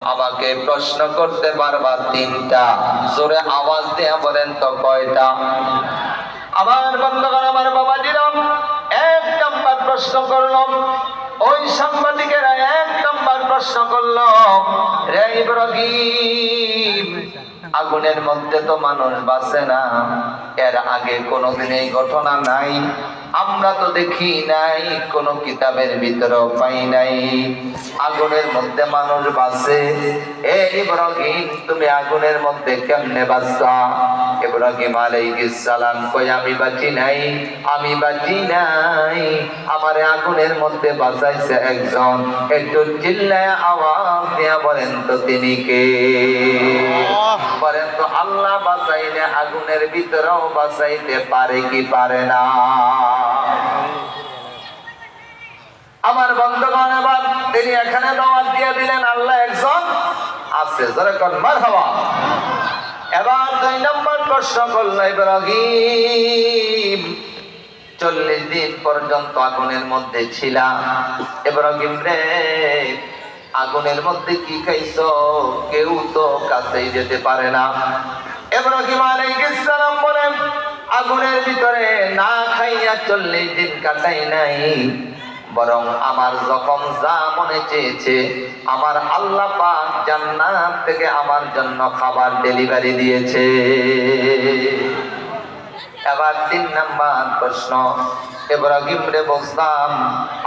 আমাকে প্রশ্ন করতে পারবা তিনটা, জোরে আওয়াজ দিয়ে বলেন তো কয়টা? আমার বন্ধুগণ, আমার বাবাজিরা, এক নাম্বার প্রশ্ন করলাম। ওই সাংবাদিকেরা এক নাম্বার প্রশ্ন করলো, রে ইব্রাহিম, আগুনের মধ্যে তো মানুষ বাঁচে না, এর আগে কোনোদিন এই ঘটনা নাই, আমরা তো দেখি নাই, কোন কিতাবের ভিতরেও পাই নাই আগুনের মধ্যে মানুষ বাঁচে। এই ইব্রাহিম, তুমি আগুনের মধ্যে কেমনে বাঁচা? ইব্রাহিম আলাইহিস সালাম কই, আমি বাঁচি নাই, আমি বাঁচি নাই, আমারে আগুনের মধ্যে বাঁচাইছে একজন। একটু চিল্লায় আওয়াজ দিয়া বলেন তো তিনি কে? বলেন তো, আল্লাহ বাঁচাইলে আগুনের ভিতরেও বাঁচাইতে পারে কি পারে না? আমার বন্ধুগণ, এবার তিনি এখানে দাওয়াত দিয়ে দিলেন আল্লাহ একজন আছে, যারা কোন মারহাবা। এবার 2 নম্বর প্রশ্ন করলো, ইব্রাহিম 40 দিন পর্যন্ত আগুনের মধ্যে ছিলাম, ইব্রাহিম রে আগুনের মধ্যে কি খাইছো? কেউ তো কাছেই যেতে পারে না। ইব্রাহিম আলাইহিস সালাম বলেন, আগুনের ভিতরে না খাইয়া 40 দিন কাটাই নাই, বরং আমার যখন যা মনে চেয়েছে আমার আল্লাহ পাক জান্নাত থেকে আমার জন্য খাবার ডেলিভারি দিয়েছে। এবার 3 নাম্বার প্রশ্ন, ইব্রাহিম রে বুঝলাম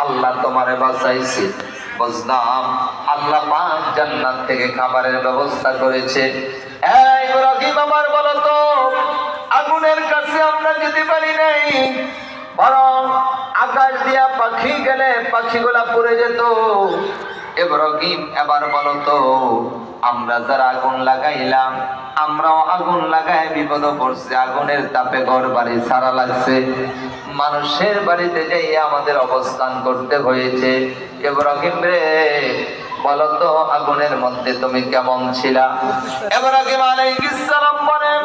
আল্লাহ তোমারে বাঁচাইছে, বুঝলাম আল্লাহ পাক জান্নাত থেকে খাবারের ব্যবস্থা করেছে। এই ইব্রাহিম, আমার বলো তো, আগুনের কাছে আমরা যেতে পারি নাই, বরং আকাশ দিয়া পাখি গেলে পাখিগুলা পড়ে যেত। ইব্রাহিম, এবার বলো তো, আমরা যারা আগুন লাগাইলাম, আমরাও আগুন লাগায় বিপদ পড়ছে, আগুনের তাপে ঘর বাড়ি ছাড়া লাগছে, মানুষের বাড়িতে যাইয়া আমাদের অবস্থান করতে হয়েছে। ইব্রাহিম রে বলো তো, আগুনের মধ্যে তুমি কেমন ছিলা? ইব্রাহিম আলাইহিস সালাম বলেন,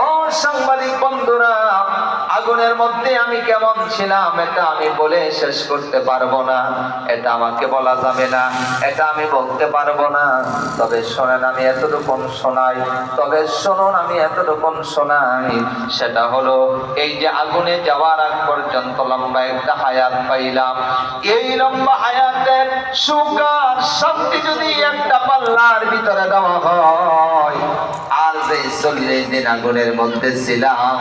ও সাংবাদিক বন্ধুরা, আগুনের মধ্যে আমি কেমন ছিলাম এটা আমি বলে শেষ করতে পারবো না, এটা আমাকে বলা যাবে না, এটা আমি বলতে পারবো না। তবে শোনেন, আমি এতটুকুন শোনাই, তবে শুনুন, আমি এতটুকুন শোনাই, সেটা হলো এই যে আগুনে যাওয়ার আগ পর্যন্ত লম্বা একটা হায়াত পাইলাম, এই লম্বা হায়াতের সুখ আর শান্তি যদি একটা পাল্লার ভিতরে দেওয়া হয়, আর যে 40 দিন আগুনের মধ্যে ছিলাম,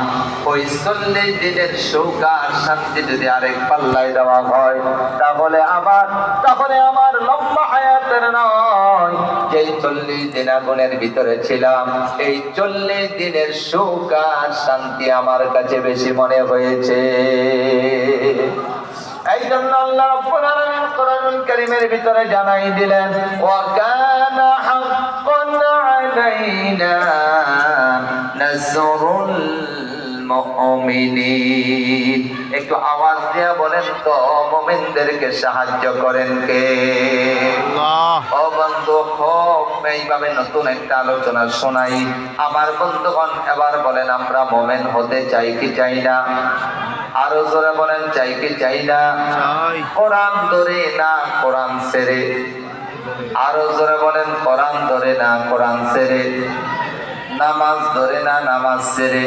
ওই 40 দিনের সুখ আর শান্তি যদি আরেক পাল্লায় দেওয়া হয়, তাহলে আমার লম্বা হায়াতের নয়, যেই 40 দিন আগুনের ভিতরে ছিলাম, এই 40 দিনের সুখ আর শান্তি আমার কাছে বেশি মনে হয়েছে। এই জন্য আল্লাহ রাব্বুল আলামিন কোরআনুল কারীমের ভিতরে জানাই দিলেন, ওয়া কানা হাক্কান আলাইনা নাসরুল মুমিনিন। একটু আওয়াজ দিয়ে বলেন তো, মুমিনদেরকে সাহায্য করেন কে? আল্লাহ। ও বন্ধু, হোক এইভাবে নতুন একটা আলোচনা শোনাই। আমার বন্ধুগণ, এবার বলেন, আমরা মুমিন হতে চাই কি চাই না? আরো জোরে বলেন, চাই কি চাই না? কোরআন ধরে না কোরআন ছেড়ে? আরো জোরে বলেন, কোরআন ধরে না কোরআন ছেড়ে? নামাজ ধরে না নামাজ ছেড়ে?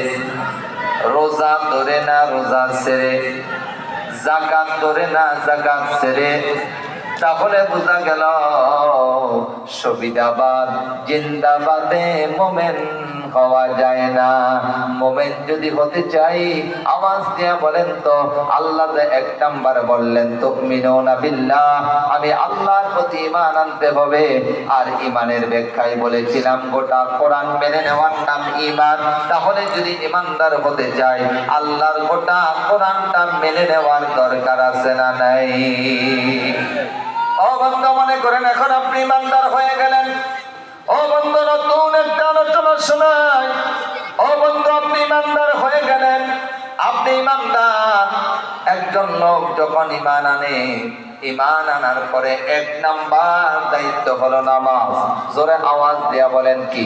রোজা ধরে না রোজা ছেড়ে? যাকাত ধরে না যাকাত ছেড়ে? তাহলে বোঝা গেল, সুবিধাবাদ জিন্দাবাদে মোমেন হওয়া যায় না। মোমেন যদি হতে চাই, আওয়াজ দিয়ে বলেন তো, আল্লাহ 1 নাম্বার বললেন তুমিনুনা বিল্লাহ, আমি আল্লাহর প্রতি ঈমান আনতে হবে। আর ঈমানের ব্যাখ্যায় বলেছিলাম, গোটা কোরআন মেনে নেওয়ার নাম ঈমান। তাহলে যদি ঈমানদার হতে চাই, আল্লাহর গোটা কোরআনটা মেনে নেওয়ার দরকার আছে না নাই? ও বন্ধু, মনে করেন এখন আপনি ঈমানদার হয়ে গেলেন। ও বন্ধু, নতুন একটা আলোচনা শোনাই। ও বন্ধু, আপনি ঈমানদার হয়ে গেলেন। আপনি ঈমানদার। একজন লোক যখন ঈমান আনে, ঈমান আনার পরে 1 নাম্বার দায়িত্ব হলো নামাজ। জোরে আওয়াজ দিয়া বলেন কি?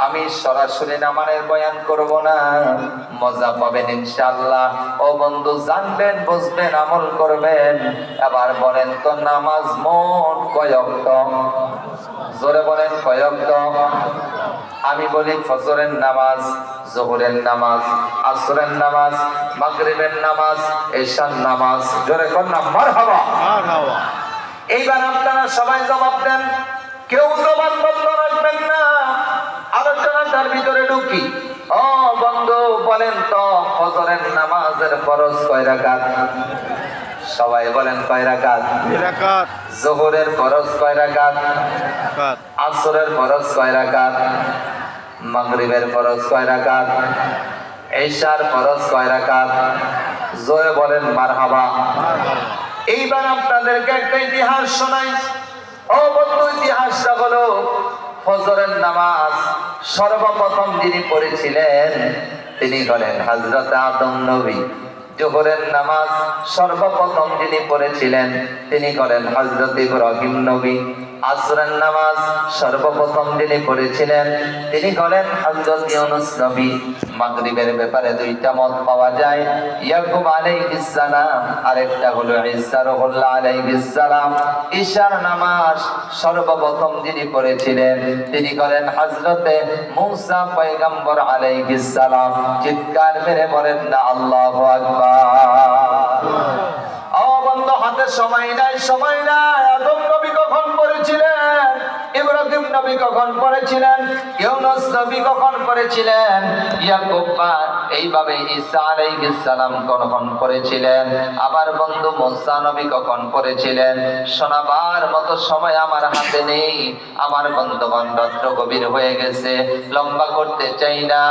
আমি সরাসরি নামাজের বয়ান করব না, মজা পাবেন ইনশাআল্লাহ। ও বন্ধু, জানবেন, বুঝবেন, আমল করবেন। এবার বলেন তো, নামাজ মোট কয় ওয়াক্ত? জোরে বলেন কয় ওয়াক্ত? আমি বলি ফজরের নামাজ, যোহরের নামাজ, আসরের নামাজ, মাগরিবের নামাজ, এশার নামাজ। জোরে কোন না মারহাবা। মারহাবা। এইবার আপনারা সবাই জবাব দেন, কেউ জবান বন্ধ রাখবেন না, আলোচনাটার ভিতরে ঢুকি। ও বন্ধু বলেন তো ফজরের নামাজের ফরজ কয় রাকাত? সবাই বলেন কয় রাকাত? 2 রাকাত। যোহরের ফরজ কয় রাকাত? রাকাত। আসরের ফরজ কয় রাকাত? মাগরিবের ফরজ কয় রাকাত? এশার ফরজ কয় রাকাত? জোরে বলেন মারহাবা। মারহাবা। এইবার আপনাদেরকে একটা ইতিহাস শোনাই। ও বন্ধু, ইতিহাসটা হলো ফজরের নামাজ সর্বপ্রথম যিনি পড়েছিলেন তিনি হলেন হযরত আদম নবী। যোহরের নামাজ সর্বপ্রথম যিনি পড়েছিলেন তিনি হলেন হযরত ইব্রাহিম নবী। আসরের নামাজ সর্বপ্রথম যিনি পড়েছিলেন তিনি হলেন হযরত ইউনূস নবী। মাগরিবের ব্যাপারে দুইটা মত পাওয়া যায়, ইয়াকুব আলাইহিস সালাম, আরেকটা হলো ঈসা রুহুল্লাহ আলাইহিস সালাম। ঈশার নামাজ সর্বপ্রথম যিনি পড়েছিলেন তিনি হলেন হযরতে মূসা পয়গম্বর আলাইহিস সালাম। চিৎকার মেরে বলেন না আল্লাহু আকবার। ও বন্ধু, হাতে সময় নাই, সময় নাই। আদম নবী কখন পড়েছিলেন? ইব্রাহিম নবী কখন পড়েছিলেন? ইউনূস নবী কখন পড়েছিলেন? ইয়াকুব এইভাবে ঈসা আলাইহিস সালাম কখন পড়েছিলেন? আবার বন্ধু মূসা নবী কখন পড়েছিলেন? শোনাবার মতো সময় আমার হাতে নেই। আমার বন্ধুগণ, রাত্র গভীর হয়ে গেছে, লম্বা করতে চাই না।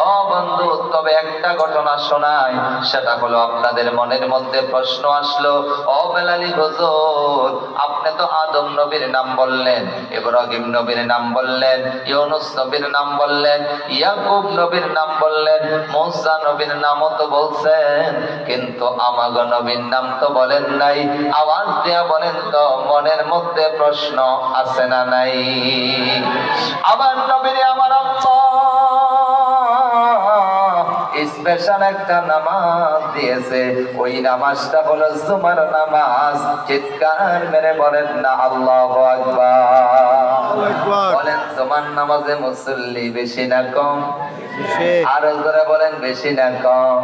ও বন্ধু, তবে একটা ঘটনা শোনাই, সেটা হলো আপনাদের মনের মধ্যে প্রশ্ন আসলো, ও বেলালি হুজুর, আপনি তো আদম নবীর নাম বললেন, ইব্রাহিম নবীর নাম বললেন, ইউনূস নবীর নাম বললেন, ইয়াকুব নবীর নাম বললেন, মূসা নবীর নামও তো বলছেন, কিন্তু আমাগো নবীর নাম তো বলেন নাই। আওয়াজ দিয়া বলেন তো মনের মধ্যে প্রশ্ন আছে না নাই? আমার নবীর আমার আল্লাহ স্পেশাল একটা নামাজ দিয়েছে, ওই নামাজটা হলো জুমার নামাজ। চিৎকার মেরে বলেন না আল্লাহু আকবার। বলেন জুমার নামাজে মুসল্লি বেশি না কম? আরো জোরে বলেন বেশি না কম?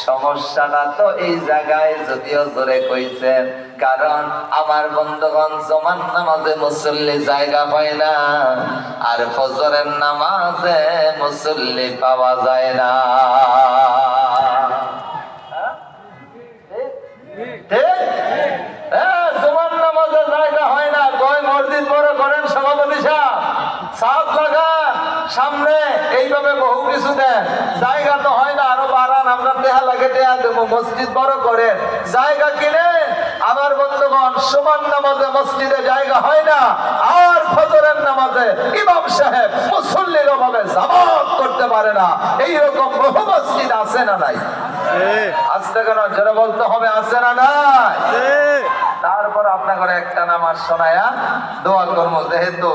সমস্যাটা তো এই জায়গায়, যদিও জোরে কইছেন, কারণ আমার বন্ধুগণ জুমার নামাজে মুসল্লি জায়গা পায় না, আর ফজরের নামাজে মুসল্লি পাওয়া যায় না। জুমার নামাজে জায়গা হয় না, কয় মসজিদ বড় করেন সভাপতি সাহেব, সাত লাগান সামনে, এইভাবে বহু কিছু দেন, জায়গা তো হয় না, আরো বাড়ান, আমরা দেহা লাগে দেয়া দেবো, মসজিদ বড় করেন, জায়গা কিনেন। আমার বন্ধুগণ, সুমান নামাজে মসজিদে জায়গা হয় না, আর ফজরের নামাজে ইমাম সাহেব মুসল্লির অভাবে জামাত করতে পারে না। এইরকম বহু মসজিদ আছে না নাই? আসতে কেন জোরে বলতে হবে, আছে না নাই? তারপর আপনাকে একটা নামাজ শোনায়া দোয়া করবো, যেহেতু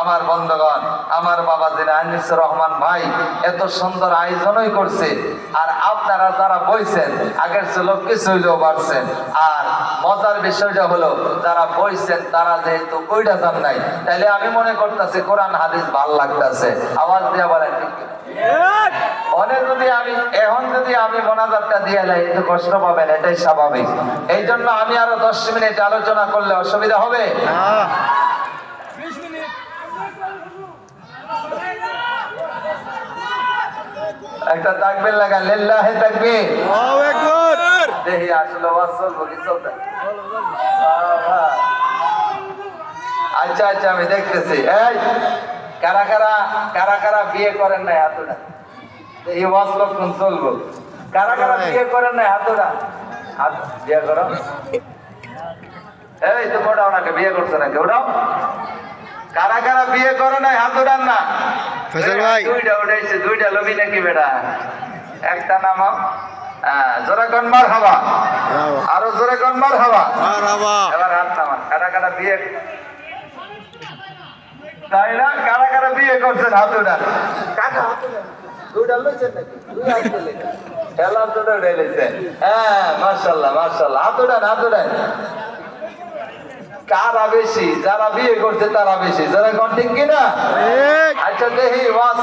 আমার বন্ধুগণ, আমার বাবা যিনি আনিসুর রহমান ভাই এত সুন্দর আয়োজনই করছে, আর আপনারা যারা বইছেন আগের লোক কিছু হইলেও পারছেন, আর মজার বিষয়টা হলো যারা বইছেন তারা যেহেতু ওইটা জান নাই, তাইলে আমি মনে করতেছি কোরআন হাদিস ভাল লাগতেছে। আওয়াজ দিয়া বলেন অনেক, যদি আমি এখন যদি আমি মোনাজাতটা দিয়ে যাই একটু কষ্ট পাবেন, এটাই স্বাভাবিক। এই জন্য আমি আরো 10 মিনিট আলোচনা করলে অসুবিধা হবে? একটা তাকবীর লাগান, লিল্লাহি তাকবীর, আল্লাহু আকবার। দেখি আসলে ওয়াসল বলি চলতে। আচ্ছা আচ্ছা, আমি দেখতেছি। এই কারা কারা বিয়ে করেন নাই হাতটা? এই ওয়াজ কখন চলবো? কারা কারা বিয়ে করেন নাই হাতটা? হাত বিয়ে করো। এই তো কোটা ওনাকে বিয়ে করছে না কেউ? কারা কারা বিয়ে করে নাই হাত উঠান না। ফয়সাল ভাই দুইটা উঠাইছে, দুইটা লবি নাকি বেটা? একটা নামাও, জোরে কোন মারহাবা, আরো জোরে কোন মারহাবা। এবার হাত নামান। কারা কারা বিয়ে, তাই না? কারা কারা বিয়ে করছেন হাত উঠান। কাকা হাত উঠান, দুইটা লইছেন নাকি? দুই হাত দিলে খেলার জন্য ঢেলেছে। হ্যাঁ মাশাআল্লাহ মাশাআল্লাহ, হাত উঠান হাত উঠান। কারা বেশি? যারা বিয়ে করছে তারা বেশি। যারা কোন ঠিক কিনা? ঠিক। আচ্ছা দেহি ওয়াজ,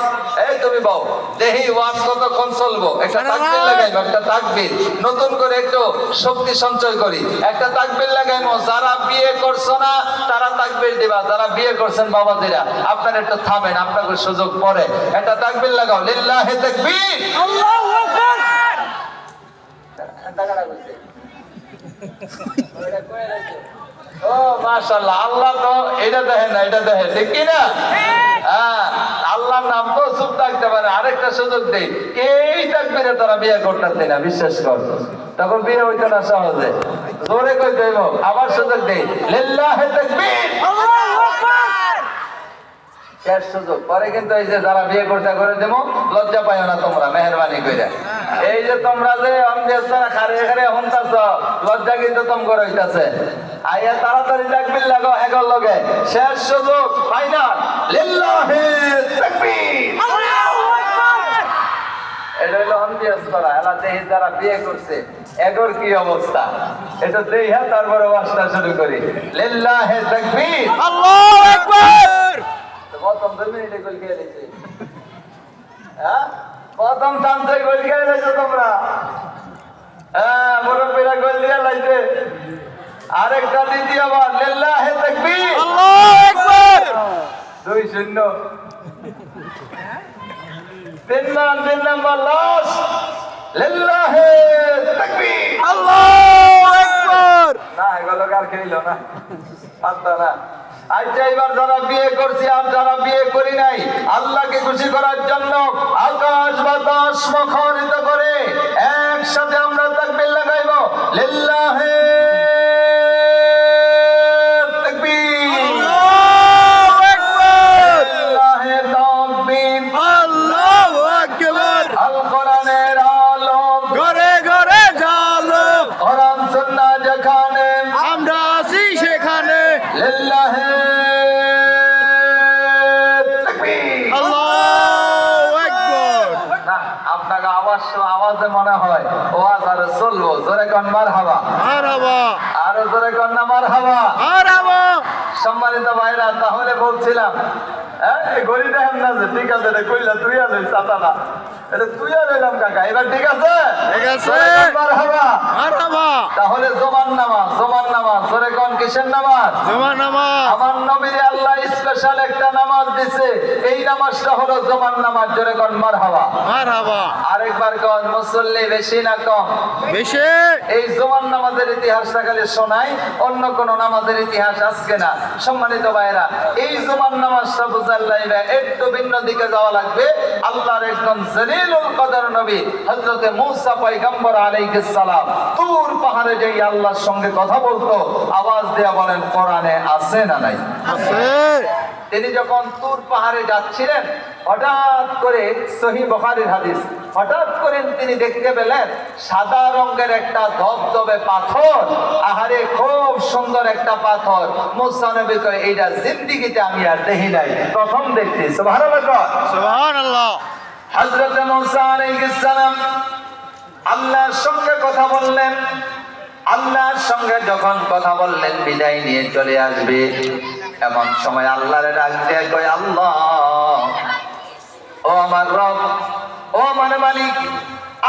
এই তুমি বল, দেহি ওয়াজ কতক্ষণ চলবো? একটা তাকবীর লাগাইবো, একটা তাকবীর, নতুন করে একটু শক্তি সঞ্চয় করি, একটা তাকবীর লাগাইবো। যারা বিয়ে করছো না তারা তাকবীর দিবা, যারা বিয়ে করছেন বাবাজিরা আপনারা একটু থামেন, আপনাকে সুযোগ পরে একটা তাকবীর লাগাও। লিল্লাহি তাকবীর, আল্লাহু আকবার। ও মাশাআল্লাহ, আল্লাহ তো এটা দেখেন না, এটা দেখেন, ঠিক কি না? হ্যাঁ, আল্লাহর নাম তো চুপ থাকতে পারে। আরেকটা সুযোগ দেই, এই তাকবীরে তারা বিয়ে করতে না, বিশ্বাস কর, তখন বিয়ে হইতো না সহজে। জোরে কই দেব, আবার সুযোগ দেই, লিল্লাহি তাকবীর, আল্লাহু আকবার। শেষ সুযোগ। পরে কিন্তু এই যে যারা বিয়ে করতে করে দেবো, লজ্জা পাইও না তোমরা, মেহরবানি কইরা। এই যে তোমরা যে অন্ধেরা খারে খারে হন্তাছ, লজ্জা কিন্তু তোমরা হইতাছে। আইয়া তাড়াতাড়ি তাকবীর লাগাও এগর লগে। শেষ সুযোগ, ফাইনাল, লিল্লাহি তাকবীর, আল্লাহু আকবার। এটা হলো অন্ধেস করা। এলা দেহি যারা বিয়ে করছে এগর কি অবস্থা, এটা দেইহা তারপরে ওয়াজটা শুরু করি। লিল্লাহি তাকবীর, আল্লাহু আকবার। প্রথম 2 মিনিটে গোল খেয়ে দিয়েছে। হ্যাঁ, প্রথম চান্সে গোল খেয়ে দিয়েছো তোমরা। হ্যাঁ, মুরব্বীরা গোল দিয়ে লাইছে। আরেকটা দ্বিতীয়বার, লিল্লাহি তাকবীর, আল্লাহু আকবার। 2-0। 3 নাম্বার লাস্ট, লিল্লাহি তাকবীর, আল্লাহু আকবার। না এগুলো কার খেইলো না, পারতো না। আচ্ছা, এবার যারা বিয়ে করছি আর যারা বিয়ে করি নাই, আল্লাহকে খুশি করার জন্য আকাশ বাতাস মুখরিত করে একসাথে আমরা তাকবীর লাগাইবো। লিল্লাহি তাকবীর, আল্লাহু আকবার। লিল্লাহি তাকবীর। আল্লাহু আকবার। আল কোরআনের আলোক, ঘরে ঘরে জালো, কোরআন সুন্নাহ যেখানে, আমরা আছি সেখানে। লিল্লাহি তাকবীর। আল্লাহু আকবার। না, আপনাকে আওয়াজে মনে হয় ওয়াজ আর চলবো। জোরে কন মারহাবা, মারহাবা, আরো জোরে কন না মারহাবা। মারহাবা। সম্মানিত ভাইরা, তাহলে বলছিলাম, হ্যাঁ, এই গড়ি দেখেন না যে, ঠিক আছে, এটা কইলা তুই আর চাতা না, এটা তুই আর এলাম কাকা, এবার ঠিক আছে, ঠিক আছে। জোরে কন মারহাবা। মারহাবা। তাহলে জমান নামাজ, জমান নামাজ, জোরে কন কিসের নামাজ? জমা নামাজ। আমার নবীর আল্লাহ স্পেশাল একটা নামাজ দিছে, এই নামাজটা হলো জমান নামাজ। জোরে কন মারহাবা। মারহাবা। আরেকবার কন, মুসল্লি বেশি না কম? বেশি। এই জমান নামাজের ইতিহাসটা খালি শোনাই, অন্য কোন নামাজের ইতিহাস আজকে না। সম্মানিত ভাইরা, এই জমান নামাজটা বুঝার লাইবে একটু ভিন্ন দিকে যাওয়া লাগবে। আল্লাহর একজন জলিলুল কদর নবী হযরতে মূসা পয়গম্বর আলাইহিস সালাম তুর পাহাড়ে যেই আল্লাহর সঙ্গে কথা বলতো, আওয়াজ দেয়া বলেন কোরআনে আছে না নাই? আছে। তিনি যখন তুর পাহাড়ে যাচ্ছিলেন, হঠাৎ করে, সহিহ বুখারীর হাদিস, হঠাৎ করে তিনি দেখতে পেলেন সাদা রঙের একটা ধবধবে পাথর। আহারে, খুব সুন্দর একটা পাথর। মুসা নবী কয়, এইটা জিন্দেগিতে আমি আর দেখি নাই, প্রথম দেখছি। সুবহানাল্লাহ। সুবহানাল্লাহ। হযরত মুসা আলাইহিস সালাম আল্লাহর সঙ্গে কথা বললেন। আল্লাহর সঙ্গে যখন কথা বললেন, বিদায় নিয়ে চলে আসবে, এমন সময় আল্লাহরে ডাক দিয়ে কয়, আল্লাহ, ও আমার রব, ও আমার মালিক,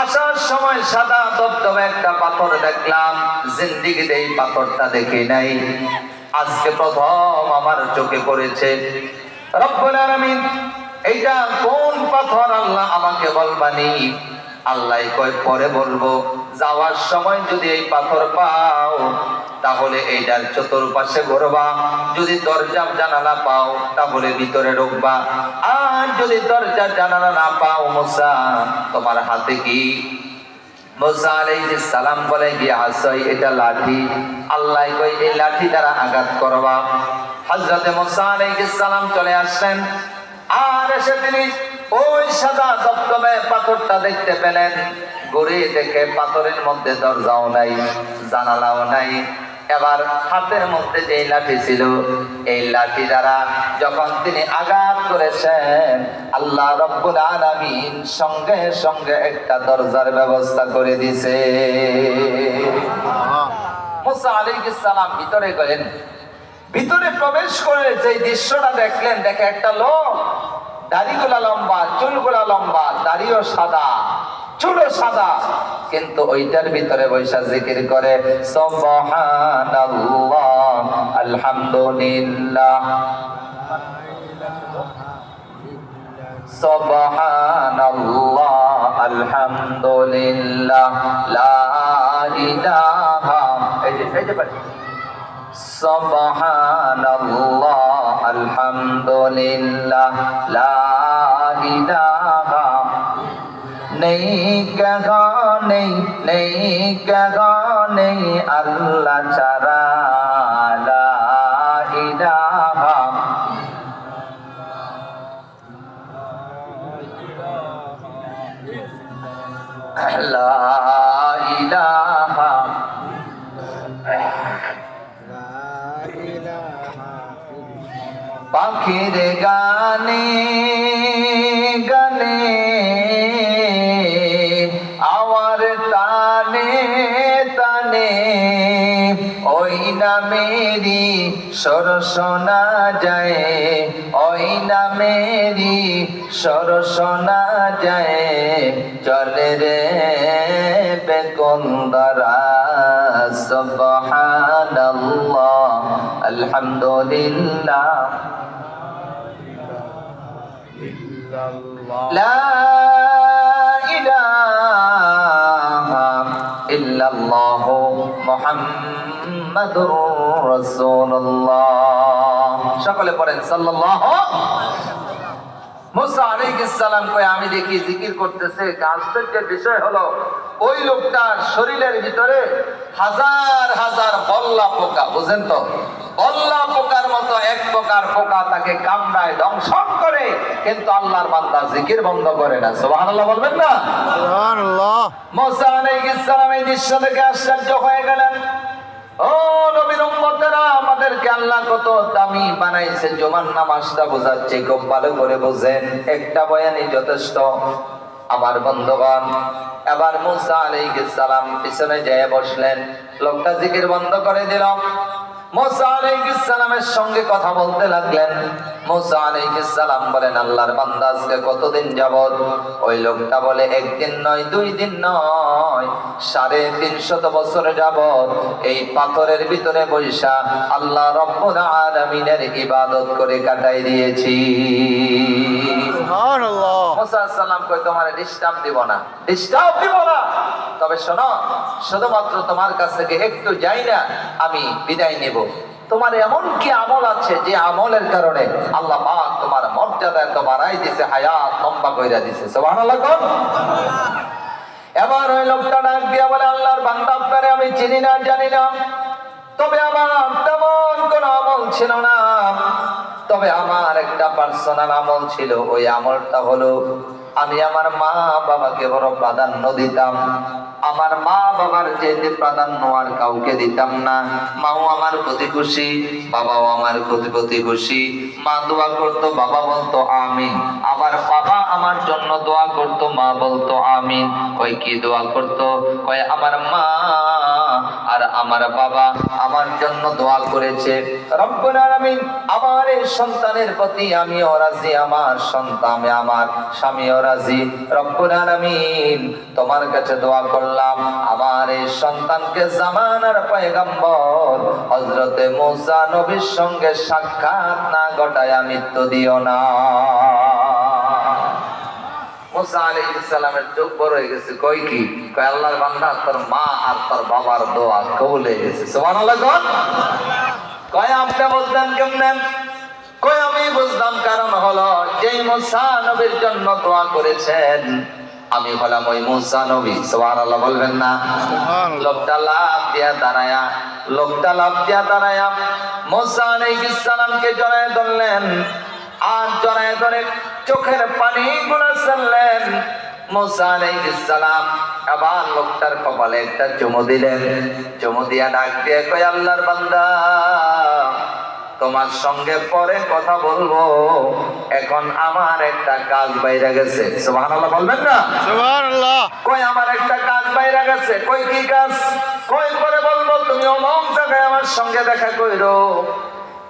আসার সময় সাদা ধবধবে একটা পাথর দেখলাম, জিন্দেগিতে এই পাথরটা দেখি নাই, আজকে প্রথম আমার চোখে পড়েছে। রব্বুল আলামিন, এইটা কোন পাথর আল্লাহ আমাকে বলবানি? আল্লাহ কয়, পরে বলবো। যাওয়ার সময় যদি এই পাথর পাও, তাহলে এইটার চতুর্পাশে ঘুরবা, যদি দরজা জানালা পাও তাহলে ভিতরে ঢুকবা, আর যদি দরজা জানালা না পাও, মুসা, তোমার হাতে কি? মুসা আলাইহিস সালাম বলে, কি আসই, এটা লাঠি। আল্লাহ কই, এই লাঠি দ্বারা আঘাত করবা। হযরতে মুসা আলাইহিস সালাম চলে আসলেন, আর এসে তিনি ওই সাদা ধবধবে পাথরটা দেখতে পেলেন। ঘুরে দেখে পাথরের মধ্যে দরজাও নাই, জানালাও নাই। এবার হাতের মধ্যে যে লাঠি ছিল, এই লাঠি দ্বারা যখন তিনি আঘাত করেছেন, আল্লাহ রাব্বুল আলামিন সঙ্গে সঙ্গে একটা দরজার ব্যবস্থা করে দিয়েছে। মুসা আলাইহিস সালাম ভিতরে গেলেন, ভিতরে প্রবেশ করে যে দৃশ্যটা দেখলেন, দেখে একটা লোক দাড়িগুলা লম্বা, চুলগুলা লম্বা, দাড়িও সাদা, চুলও সাদা, কিন্তু ওইটার ভিতরে বৈশা জিকির করে সুবহানাল্লাহ আলহামদুলিল্লাহ সুবহানাল্লাহ আলহামদুলিল্লাহ লা ইলাহা এই যে সুবহানাল্লাহ আলহামদুলিল্লাহ লা ইলাহা নেই কাহা নেই কাহা নেই আল্লাহ ছাড়া লা ইলাহা লা ইলাহা পাখির গানে গানে আওয়ার তানে তানে ওই নামেরি সর শোনা যায়, ওই নামেরি সর শোনা যায়, চলে রে বেকুন্দরা সুবহানাল্লাহ আলহামদুলিল্লাহ লা ইলাহা ইল্লাল্লাহ মুহাম্মাদুর রাসূলুল্লাহ। সকলে পড়েন সাল্লাল্লাহু। মুসা আলাইহিস সালাম কয় আমি দেখি জিকির করতেছে, আশ্চর্যের বিষয় হলো ওই লোকটার শরীরের ভিতরে হাজার হাজার বল্লা পোকা, বুঝেন তো, বল্লা পোকার মতো এক প্রকার পোকা তাকে কামড়ায় দংশন করে, কিন্তু আল্লাহর বান্দা জিকির বন্ধ করে না। সুবহানাল্লাহ বলবেন না? সুবহানাল্লাহ। মুসা আলাইহিস সালাম এই দৃশ্য দেখে আশ্চর্য হয়ে গেলেন। ও নবীর উম্মতেরা, আমাদেরকে আল্লাহ কত দামি বানাইছে, জুমার নামাজটা বোঝাচ্ছে, খুব ভালো করে বোঝেন, একটা বয়ানই যথেষ্ট। আমার বন্ধুগণ, এবার মুসা আলাইহিস সালাম পিছনে যেয়ে বসলেন, লোকটা জিকির বন্ধ করে দিল। মুসা আলাইহিস সালামের সঙ্গে কথা বলতে লাগলেন। মুসা আলাইহিস সালাম বলেন, আল্লাহর বান্দা আজকে কতদিন যাবত? ওই লোকটা বলে, একদিন নয়, 2 দিন নয়, 350 বছর যাবত এই পাথরের ভিতরে বৈশা আল্লাহ রব্বুল আলামিনের ইবাদত করে কাটাই দিয়েছি। সুবহানাল্লাহ। মুসা সালাম কই, তোমারে ডিস্টার্ব দিব না, ডিস্টার্ব দিব না, তবে শোনো, শুধুমাত্র তোমার কাছ থেকে একটু যাই না, আমি বিদায় নেব। তোমার এমন কি আমল আছে যে আমলের কারণে আল্লাহ পাক তোমার মর্যাদা এত বাড়াই দিয়েছে, হায়াত লম্বা কইরা দিয়েছে? সুবহানাল্লাহ কোন। এবার ওই লোকটা ডাক দিয়া বলে, আল্লাহর বান্দা, আপনারে আমি চিনি না, জানি না, তবে আমার তেমন কোন আমল ছিল না, তবে আমার একটা পার্সোনাল আমল ছিল। ওই আমলটা হলো আমি আমার মা বাবাকে বড় প্রাধান্য দিতাম। আমার মা বাবার যেতে প্রাধান্য আর কাউকে দিতাম না। মাও আমার প্রতি খুশি, বাবাও আমার প্রতি খুশি। মা দোয়া করতো, বাবা বলতো আমিন। আবার বাবা আমার জন্য দোয়া করতো, মা বলতো আমিন। ওই কি দোয়া করতো? ওই আমার মা আর আমার বাবা আমার জন্য দোয়া করেছে, রব্বুল আলামিন আমার এই সন্তানের প্রতি আমিও রাজি, আমার সন্তান, আমার স্বামীও রাজি। রব্বুল আলামিন তোমার কাছে দোয়া করলাম, আমার এই সন্তানকে জামানার পয়গম্বর হযরতে মুসা নবীর সঙ্গে সাক্ষাৎ না ঘটায় মৃত্যু দিও না। মুসা আলাইহিস সালামের চোখ বড় হয়ে গেছে। কই কি? কয় আল্লাহর বান্দা, তোর মা আর তোর বাবার দোয়া কবুল হয়ে গেছে। সুবহানাল্লাহ কোন। কয় আপনি বুঝলেন কেমনে? কয় আমি বুঝলাম, কারণ হলো যেই মুসা নবীর জন্য দোয়া করেছেন আমি হলাম ওই মুসা নবী। সুবহানাল্লাহ বলবেন না? লোকটা লাফ দিয়া দাঁড়ায়া মুসা আলাইহিস সালামকে জড়ায় ধরলেন, আর জড়ায় ধরে চোখের পানি গুলো ছাড়লেন। মুসা আলাইহিস সালাম আবার লোকটার কপালে একটা চুমু দিলেন। চুমু দিয়া ডাক দিয়ে কয়, আল্লাহর বান্দা, তোমার সঙ্গে পরে কথা বলবো, এখন আমার একটা কাজ বাইরে গেছে। সুবহানাল্লাহ বলবেন না? সুবহানাল্লাহ। কই আমার একটা কাজ বাইরে গেছে। কই কি কাজ? কই পরে বলবো, তুমি অমুক জায়গায় আমার সঙ্গে দেখা কইরো।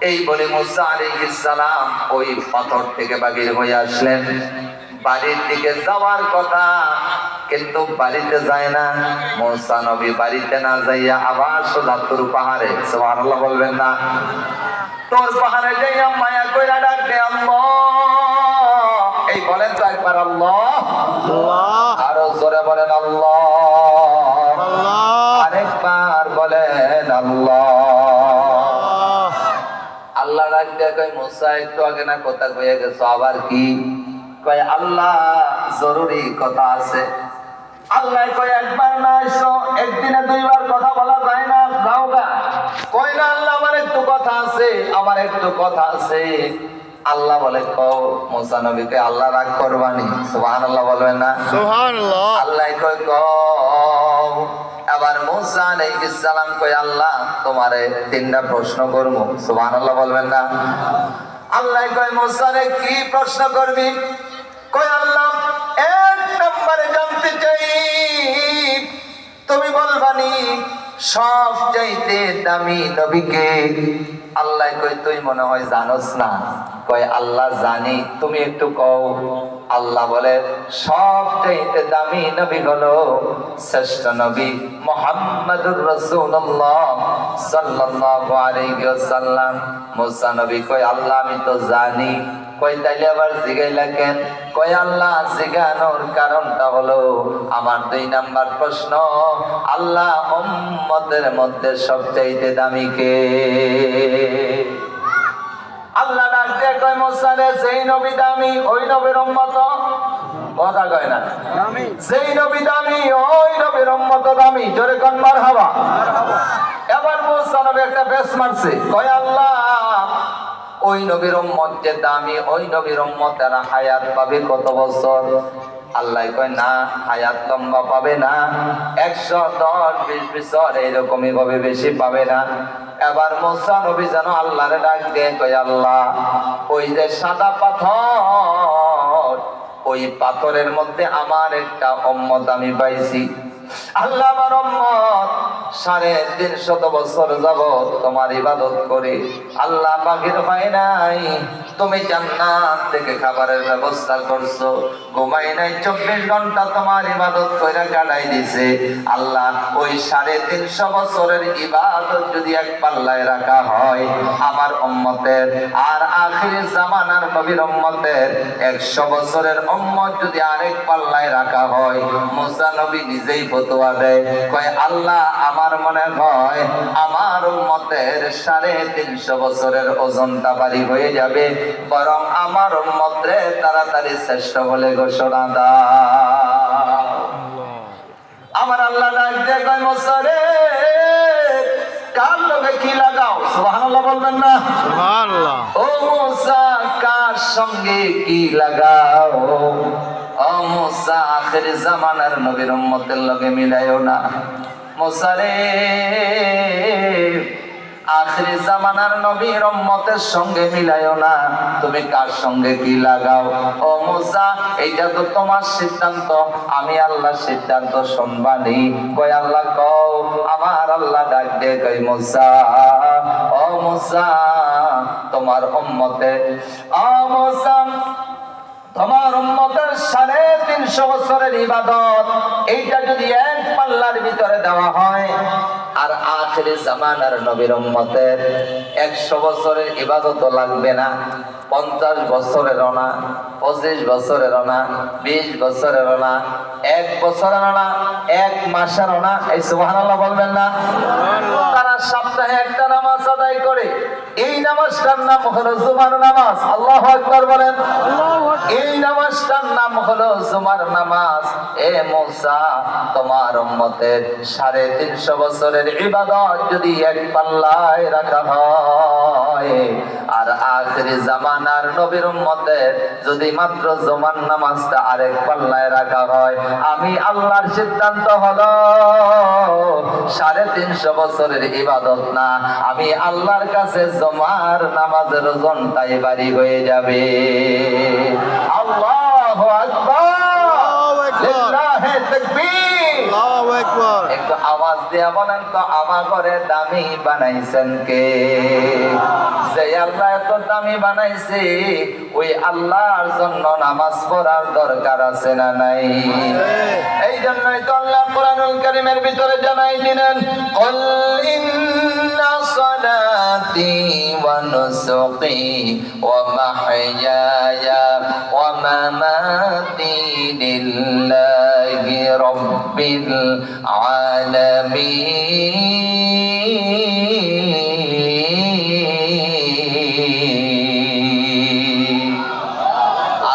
এই বলে মুসা আলাইহিস সালাম ওই পাথর থেকে বাহির হয়ে আসলেন। বাড়ির দিকে যাওয়ার কথা, কিন্তু বাড়িতে যায় না। মুসা নবী বাড়িতে না যাইয়া আবার সোজা তুর পাহাড়ে, সুবহানাল্লাহ বলবেন না? তোর পাহাড়ে যাইয়া মায়া কইরা ডাক দে আল্লাহ। এই বলেন তো একবার আল্লাহ। আল্লাহ আরো জোরে বলেন আল্লাহ। আল্লাহ আরেকবার বলেন আল্লাহ। আল্লাহ ডাক দিয়ে কয় মুসা একটু আগে না কথা কইয়া গেছো, আবার কি? কয় আল্লাহ জরুরি কথা আছে। আল্লাহ কয় একবার না এসো, একদিনে দুইবার কথা বলা যায় না, যাও গা। কয় না আল্লাহ আমার একটু কথা আছে, আমার একটু কথা আছে। আল্লাহ বলে কও। মুসা নবীকে আল্লাহ রাগ করবানি, সুবহানাল্লাহ বলবেন না? সুবহানাল্লাহ আল্লাহ কয় কও। আবার মুসা আলাইহিস সালাম কয় আল্লাহ তোমারে তিনটা প্রশ্ন করব, সুবহানাল্লাহ বলবেন না? আল্লাহ কয় মুসা রে কি প্রশ্ন করবি? কয় আল্লাহ এক নম্বরে জানতে চাই তুমি বলবানি সব চাইতে দামি নবীকে। আল্লাহ কয় তুই মনে হয় জানোস না। কয় আল্লাহ জানি, তুমি একটু কও। আল্লাহ বলে সব চাইতে দামি নবী হলো শ্রেষ্ঠ নবী মুহাম্মাদুর রাসূলুল্লাহ সাল্লাল্লাহু আলাইহি ওয়াসাল্লাম। মুসা নবী কয় আল্লাহ আমি তো জানি। কয় তাইলে আবার জিগাইলা কেন? কয় আল্লাহ জিগানোর কারণটা হলো আমার 2 নাম্বার প্রশ্ন, আল্লাহ উম্মতের মধ্যে সবচাইতে দামি কে? আল্লাহ ডাক দিয়ে কয় মুসা রে যেই নবী দামি ওই নবীর উম্মত। কথা কয় না? যেই নবী দামি ওই নবীর উম্মত দামি। জোরে কোন মারহাবা। এবার মুসা নবী একটা বেশ মারছে। কয় আল্লাহ ওই নবীর উম্মত যে দামি, ওই নবীর উম্মতেরা হায়াত পাবে কত বছর? আল্লাহ কয় না, হায়াত লম্বা পাবে না, 110-20 বছর এইরকমই ভাবে, বেশি পাবে না। এবার মুসা নবী যেন আল্লাহরে ডাক দিয়ে কয় আল্লাহ ওই যে সাদা পাথর, ওই পাথরের মধ্যে আমার একটা উম্মত আমি পাইছি। আল্লাহ আমার উম্মত 350 বছর যাবত তোমার ইবাদত করে আল্লাহ বাগির হয় নাই। তুমি জান্নাত থেকে খাবারের ব্যবস্থা করছো, ঘুমাই নাই, 24 ঘন্টা তোমার ইবাদত কইরা কাটাই দিছে। আল্লাহ ওই 350 বছরের ইবাদত যদি এক পাল্লায় রাখা হয় আমার উম্মতের, আর আখির জামানার নবীর উম্মতের 100 বছরের উম্মত যদি আরেক পাল্লায় রাখা হয়, মুসা নবী নিজেই ফতোয়া দেয়, কয় আল্লাহ আমার মনে হয় আমার উম্মতের 350 বছরের ওজনটা ভারী হয়ে যাবে, বরং আমার উম্মতরে তাড়াতাড়ি শ্রেষ্ঠ বলে ঘোষণা দাও। আমার আল্লাহ ডাক দিয়ে কয় মুসা রে কার লগে কি লাগাও? সুবহানাল্লাহ বলবেন না? সুবহানাল্লাহ ও মুসা কার সঙ্গে কি লাগাও? ও মুসা আখির জামানার নবীর উম্মতের লগে মিলাইও না। মুসা রে আখির জামানার নবীর উম্মতের সঙ্গে মিলাইও না, তুমি কার সঙ্গে কি লাগাও? ও মুসা এইটা তো তোমার সিদ্ধান্ত, আমি আল্লাহর সিদ্ধান্ত শুনবানি। কয় আল্লাহ কও। আমার আল্লাহ ডাক দিয়ে কয় মুসা ও মুসা তোমার উম্মতে, ও মুসা তোমার উম্মতের 350 বছরের ইবাদত এইটা যদি এক পাল্লার ভিতরে দেওয়া হয়, আর আখির জামানার নবীর উম্মতের 100 বছরের ইবাদত লাগবে না, 50 বছরেরও না, 25 বছরেরও না, 20 বছরেরও না, 1 বছরেরও না, 1 মাসেরও না। এই সুবহানাল্লাহ বলবেন না? তারা সপ্তাহে একটা নামাজ আদায় করে, এই নামাজটার নাম হলো জুমার নামাজ। আল্লাহু আকবার বলেন। এই নামাজটার নাম হলো জুমার নামাজ। এ মুসা তোমার উম্মতের 350 বছরের ইবাদত যদি এক পাল্লায় রাখা হয়, আর আখির জামানার নবীর উম্মতের যদি মাত্র জুমার নামাজটা আরেক পাল্লায় রাখা হয়, আমি আল্লাহর সিদ্ধান্ত হলো 350 বছরের ইবাদত না, আমি আল্লাহর কাছে জুমার নামাজের ওজনটাই ভারী হয়ে যাবে। আল্লাহু আকবার, লিল্লাহি তাকবীর। আল্লাহু আকবার। আকবার। একটু আওয়াজ দিয়া বলেন তো আমার ঘরে দামি বানাইছেন কে? যে আল্লাহ এত দামি বানাইছে ওই আল্লাহর জন্য নামাজ পড়ার দরকার আছে না নাই? এই জন্যই তো আল্লাহ কোরআনুল কারীমের ভিতরে জানাই দিলেন, কুল ইন্না সালাতি ওয়া নুসুকি ওয়া মাহইয়ায়া ওয়া মামাতি লিল্লাহি রাব্বিল আলামিন।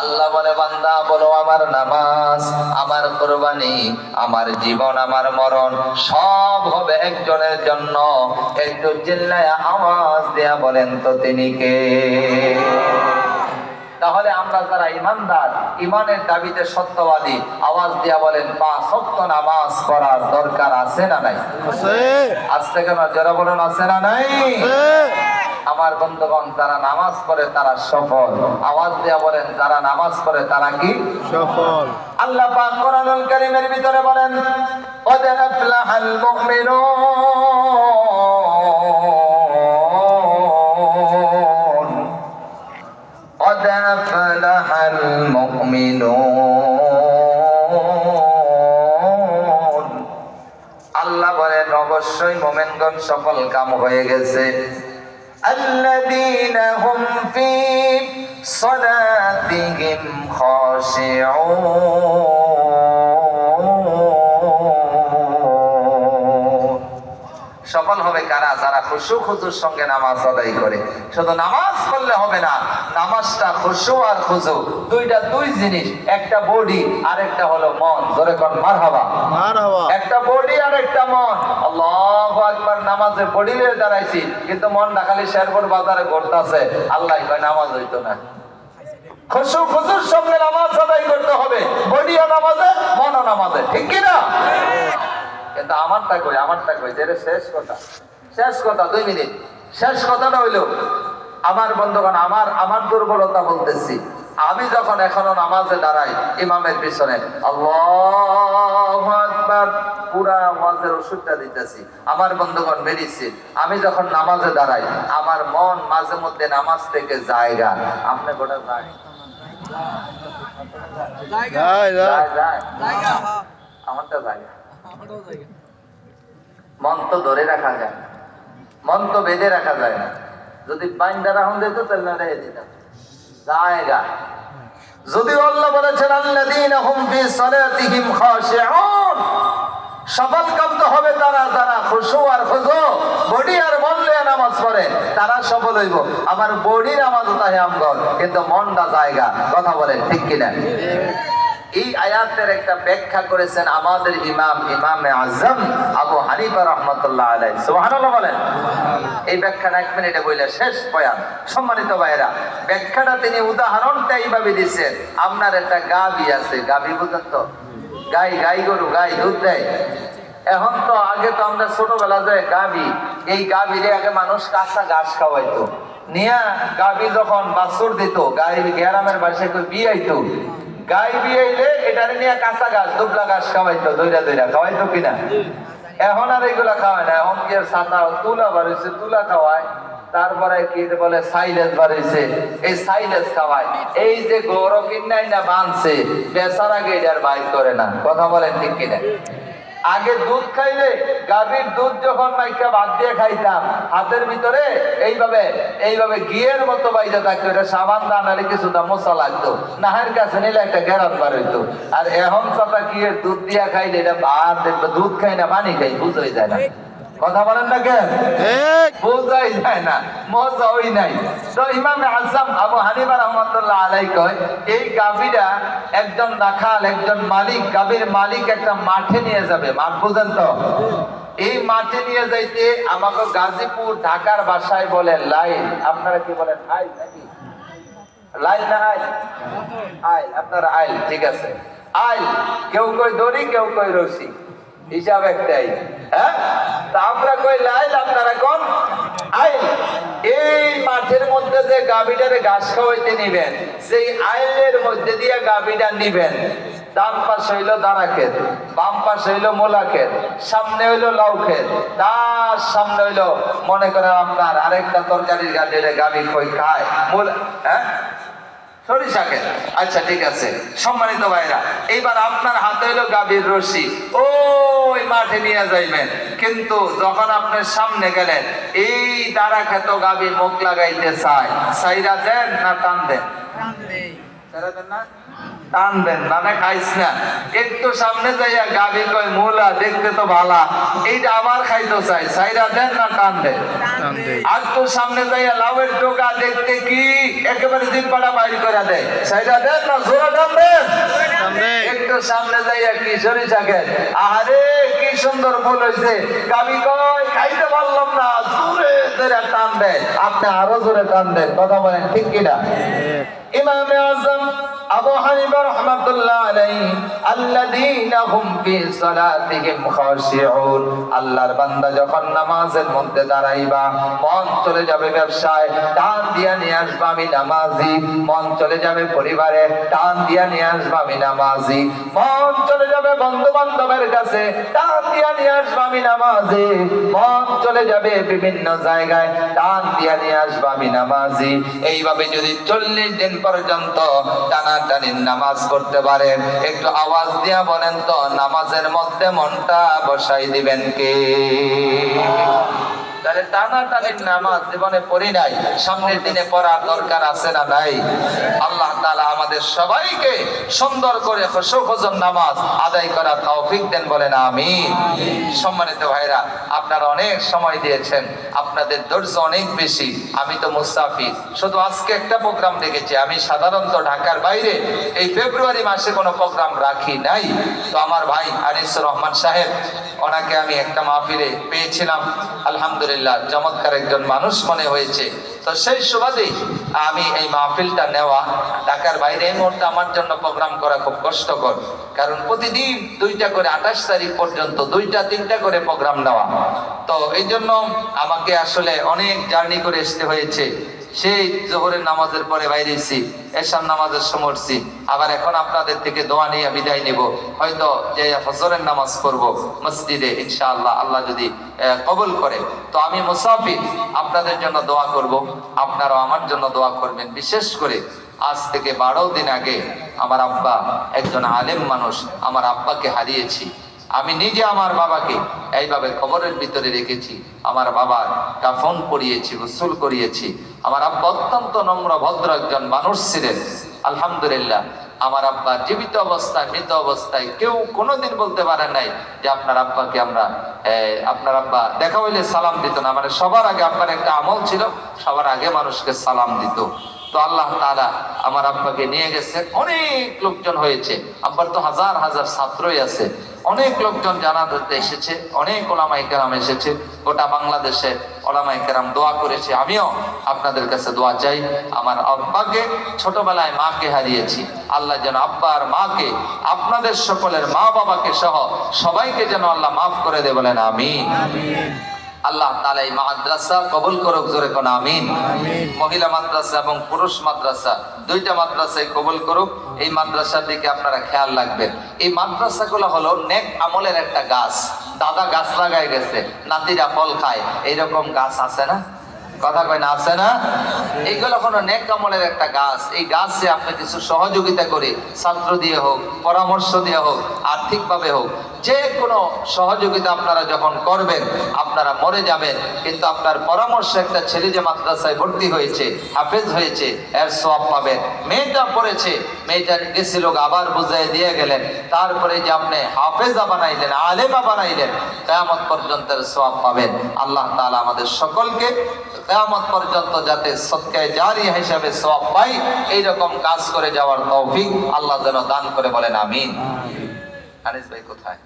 আল্লাহ বলে, বান্দা বলো আমার নামাজ, আমার কুরবানি, আমার জীবন, আমার মরণ সব হবে একজনের জন্য। একটু চিল্লায় আওয়াজ দেয়া বলেন তো তিনি কে? তাহলে আমরা যারা ইমানদার, ইমানের দাবিতে সত্যবাদী, আওয়াজ দিয়া বলেন 5 ওয়াক্ত নামাজ পড়ার দরকার আছে না নাই? আছে। আজ থেকে না, যারা বলেন আছে না নাই? আছে। আমার বন্ধুগণ, যারা নামাজ পড়ে তারা সফল। আওয়াজ দিয়া বলেন, যারা নামাজ পড়ে তারা কি সফল? আল্লাহ পাক কোরআনুল কারীমের ভিতরে বলেন, قد أفلح المؤمنون قد أفلح المؤمنون। আল্লাহ বলেন অবশ্যই মুমিনগণ সফল কাম হয়ে গেছে। الذين هم في صلاتهم خاشعون। সফল হবে কারা? যারা খুশু খুজুর সঙ্গে নামাজ আদায় করে। শুধু নামাজ পড়লে হবে না, নামাজটা খুশু আর খুজু দুই জিনিস, একটা বডি আর একটা হলো মন। জোরে কোন মারহাবা। মারহাবা। একটা বডি আর একটা মন। আল্লাহু আকবার। নামাজে বডি নিয়ে দাঁড়াইছি কিন্তু মনটা খালি শেরপুর বাজারে ঘুরতাছে। আল্লাহ কয় নামাজ হইতো না। খুশু খুজুর সঙ্গে নামাজ আদায় করতে হবে, বডিও নামাজে, মনও নামাজে, ঠিক কি না? কিন্তু আমারটা কই যেটা শেষ কথা 2 মিনিট। শেষ কথাটা হইলো, আমার বন্ধুগণ, আমার দুর্বলতা বলতেছি। আমি যখন এখনো নামাজে দাঁড়াই ইমামের পিছনে, আল্লাহু আকবার পুরা ওয়াজের ওষুধটা দিতেছি। আমার বন্ধুগণ মেডিসিন। আমি যখন নামাজে দাঁড়াই আমার মন মাঝে মধ্যে নামাজ থেকে জায়গা। আপনি গোটা যায় আমারটা জায়গা। মন তো ধরে রাখা যায়, মন তো বেঁধে রাখা যায় না। যদি বাইন্দা রাখুন দিত তাহলে না রেখে দিতাম জায়গা। যদি আল্লাহ বলেছেন আল্লাযীনা হুম ফি সালাতিহিম খাশিউন, সফল কাম তো হবে তারা যারা খুশু আর খুজু, বডি আর মন নিয়ে নামাজ পড়ে, তারা সফল হইব। আমার বডি নামাজ তাহে আমগল কিন্তু মনটা জায়গা। কথা বলেন ঠিক কিনা? এই আয়াতের একটা ব্যাখ্যা করেছেন আমাদের ইমামে আজম আবু হানিফা রাহমাতুল্লাহ আলাইহি। সুবহানাল্লাহ বলেন। এই ব্যাখ্যাটা 1 মিনিটে বইলে শেষ বয়ান। সম্মানিত ভাইরা, ব্যাখ্যাটা তিনি উদাহরণটা এইভাবে দিয়েছেন। আপনার একটা গাভী আছে, গাভী বুঝেন তো? গাই গরু, গাই দুধ দেয়। এখন তো আগে তো আমরা ছোটবেলা যায় গাভী, এই গাভীরে আগে মানুষ কাঁচা ঘাস খাওয়াইতো। নিয়া গাভী যখন বাছুর দিত, গাই গ্রামের ভাষায় কই বিয়াইতো, গাই বিয়াইলে এটারে নিয়ে কাঁচা ঘাস, দুবলা ঘাস খাওয়াইতো, দইরা খাওয়াইতো কিনা? এখন আর এগুলা খাওয়ায় না। এখন কি ছাতা তুলা বাড়িছে, তুলা খাওয়ায়। তারপরে কি বলে সাইলেজ বাড়িছে, এই সাইলেজ খাওয়ায়। এই যে গরু কিনাই না বানছে, বেচার আগে এটার বাইর করে না। কথা বলেন ঠিক কিনা? আগে দুধ খাইলে গাভীর দুধ যখন মাইকা ভাত দিয়ে খাইতাম, হাতের ভিতরে এইভাবে ঘিয়ের মতো বাইজা থাকতো। এটা সাবান দানারে কিছুটা মশা লাগতো, নাহের কাছে নিলে একটা গ্যারান বার হইতো। আর এখন কথা ঘিয়ের দুধ দিয়া খাইলে এটা ভাত দেখবে, দুধ খাই না পানি খাই, বুঝাই যায় না। কথা বলেন না কেন? বোঝাই যায় না, মজা ওই নাই। তো ইমামে আজম আবু হানিফা রাহমাতুল্লাহ আলাইহি কয়, এই গাভীরা একজন রাখাল, একজন মালিক, গাভীর মালিক একটা মাঠে নিয়ে যাবে। মাঠ বুঝেন তো? এই মাঠে নিয়ে যাইতে আমাকে গাজীপুর ঢাকার ভাষায় বলে লাইল। আপনারা কি বলেন? আইল নাকি? লাইল না আইল? আইল। আপনারা আইল, ঠিক আছে। আইল, কেউ কই দড়ি, কেউ কই রশি, হিসাব একটাই। হ্যাঁ, তা আমরা কই লাইল, আপনারা কোন আইল। এই মাঠের মধ্যে যে গাভীটারে ঘাস খাওয়াইতে নিবেন, সেই আইলের মধ্যে দিয়ে গাভীটা নিবেন। ডান পাশে হইলো দাঁড়া ক্ষেত, বাম পাশে হইলো মোলা ক্ষেত, সামনে হইলো লাউ ক্ষেত, তার সামনে হইলো মনে করেন আপনার আরেকটা তরকারির গাভী কই খায় মোলা, হ্যাঁ সরিষা ক্ষেত। আচ্ছা ঠিক আছে সম্মানিত ভাইরা, এইবার আপনার হাতে হইলো গাভীর রশি, ওই মাঠে নিয়ে যাইবেন, কিন্তু যখন আপনার সামনে গেলেন এই দাঁড়া ক্ষেত গাভী মুখ লাগাইতে চায়, সাইরা দেন না টান দেন? টানবেন, মানে খাইস না। একটু সামনে যাইয়া গাভী কয় মোলা দেখতে তো ভালা, এইটা আবার খাইতে চাই, সাইরা দেন না টান দেন? আর তো সামনে যাইয়া লাউয়ের টোকা দেখতে কি একেবারে জিব্বাটা বাইর করে দেয়, সাইরা দেন না জোরে টানবেন? একটু সামনে যাইয়া কি সরিষা ক্ষেত, আরে কি সুন্দর ফুল হইছে, গাভী কয় খাইতে পারলাম না, জোরে জোরে টান দেয়, আপনি আরো জোরে টান দেন, কথা বলেন ঠিক কিনা? ইমামে আযম আবু হানিফা রাহমাতুল্লাহ আলাইহি আল্লাযীনা হুম ফি সালাতিহিম খাশিউন, আল্লাহর বান্দা যখন নামাজের মধ্যে দাঁড়াইবা মন চলে যাবে ব্যবসায়, টান দিয়া নিয়ে আসবা আমি নামাজি, মন চলে যাবে পরিবারে, টান দিয়া নিয়ে আসবা আমি নামাজি, মন চলে যাবে বন্ধু বান্ধবের কাছে, টান দিয়া নিয়ে আসবা আমি নামাজি, মন চলে যাবে বিভিন্ন জায়গায়, টান দিয়া নিয়ে আসবা আমি নামাজি। এইভাবে যদি 40 দিন পর্যন্ত টানাটানির নামাজ পড়তে পারেন, একটু আওয়াজ দিয়া বলেন তো নামাজের মধ্যে মনটা বসাই দিবেন কে? তাহলে টানাটানির নামাজ জীবনে পড়ি নাই, সামনের দিনে পড়ার দরকার আছে না নাই? আল্লাহ তাআলা আমাদের সবাইকে সুন্দর করে খুশুখুজুর নামাজ আদায় করার তৌফিক দেন, বলেন আমিন। সম্মানিত ভাইরা, আপনারা অনেক সময় দিয়েছেন, আপনাদের ধৈর্য অনেক বেশি। আমি তো মুসাফির, শুধু আজকে একটা প্রোগ্রাম রেখেছি, আমি সাধারণত ঢাকার বাইরে এই ফেব্রুয়ারি মাসে কোনো প্রোগ্রাম রাখি নাই। তো আমার ভাই আনিসুর রহমান সাহেব, ওনাকে আমি একটা মাহফিলে পেয়েছিলাম, আলহামদুলিল্লাহ চমৎকার একজন মানুষ মনে হয়েছে। তো সেই সুবাদে আমি এই মাহফিলটা নেওয়া, ঢাকার বাইরে এই মুহূর্তে আমার জন্য প্রোগ্রাম করা খুব কষ্টকর, কারণ প্রতিদিন 2টা করে 28 তারিখ পর্যন্ত 2টা-3টা করে প্রোগ্রাম নেওয়া। তো এই জন্য আমাকে আসলে অনেক জার্নি করে আসতে হয়েছে। সেই জোহরের নামাজের পরে বাইরেছি, এশার নামাজের সমরছি, আবার এখন আপনাদের থেকে দোয়া নিয়ে বিদায় নিব, হয়তো যে ফজরের নামাজ পড়বো মসজিদে ইনশাআল্লাহ, আল্লাহ যদি কবুল করে। তো আমি মুসাফির, আপনাদের জন্য দোয়া করব, আপনারাও আমার জন্য দোয়া করবেন। বিশেষ করে আজ থেকে 12 দিন আগে আমার আব্বা, একজন আলেম মানুষ, আমার আব্বাকে হারিয়েছি। আমি নিজে আমার বাবাকে এইভাবে কবরের ভিতরে রেখেছি, আমার বাবার কাফন পরিয়েছি, গোসল করিয়েছি। আমার আব্বা অত্যন্ত নম্র ভদ্র একজন মানুষ ছিলেন, আলহামদুলিল্লাহ। আমার আব্বা জীবিত অবস্থায়, মৃত অবস্থায় কেউ কোনোদিন বলতে পারে নাই যে আপনার আব্বাকে আমরা, আপনার আব্বা দেখা হইলে সালাম দিত না, মানে সবার আগে আব্বার একটা আমল ছিল, সবার আগে মানুষকে সালাম দিত। তো আল্লাহ তাআলা আমার আব্বাকে নিয়ে গেছে, অনেক লোকজন হয়েছে, আব্বার তো হাজার হাজার ছাত্রই আছে, অনেক লোকজন জানাজাতে এসেছে, অনেক ওলামায়ে কেরাম এসেছে, গোটা বাংলাদেশে ওলামায়ে কেরাম দোয়া করেছে। আমিও আপনাদের কাছে দোয়া চাই, আমার আব্বাকে, ছোটবেলায় মাকে হারিয়েছি, আল্লাহ যেন আব্বা আর মাকে, আপনাদের সকলের মা বাবাকে সহ সবাইকে যেন আল্লাহ মাফ করে দেয়, বলেন আমিন। আল্লাহ তাআলা এই মাদ্রাসা কবুল করুক, জোরে কোন আমিন। মহিলা মাদ্রাসা এবং পুরুষ মাদ্রাসা 2টা মাদ্রাসায় কবুল করুক। এই মাদ্রাসার দিকে আপনারা খেয়াল রাখবেন। এই মাদ্রাসাগুলো হলো নেক আমলের একটা গাছ, দাদা গাছ লাগায় গেছে, নাতিরা ফল খায়, এইরকম গাছ আছে না? কথা কয় না, আছে না? এইগুলো হলো নেক আমলের একটা গাছ। এই গাছে আপনি কিছু সহযোগিতা করে, ছাত্র দিয়ে হোক, পরামর্শ দিয়ে হোক, আর্থিকভাবে হোক, যে কোনো সহযোগিতা আপনারা যখন করবেন, আপনারা মরে যাবেন, কিন্তু আপনার পরামর্শ একটা ছেলে যে মাদ্রাসায় ভর্তি হয়েছে, হাফেজ হয়েছে, এর সওয়াব পাবেন। মেয়েটা পড়েছে, মেয়েটা গেছিল, আবার বুঝাই দিয়ে গেলেন, তারপরে যে আপনি হাফেজা বানাইলেন, আলেমা বানাইলেন, কিয়ামত পর্যন্ত সওয়াব পাবেন। আল্লাহ তাআলা আমাদের সকলকে কিয়ামত পর্যন্ত যাতে সদকায়ে জারিয়া হিসাবে সওয়াব পাই, এইরকম কাজ করে যাওয়ার তৌফিক আল্লাহ যেন দান করে, বলেন আমিন। আনিস ভাই কোথায়?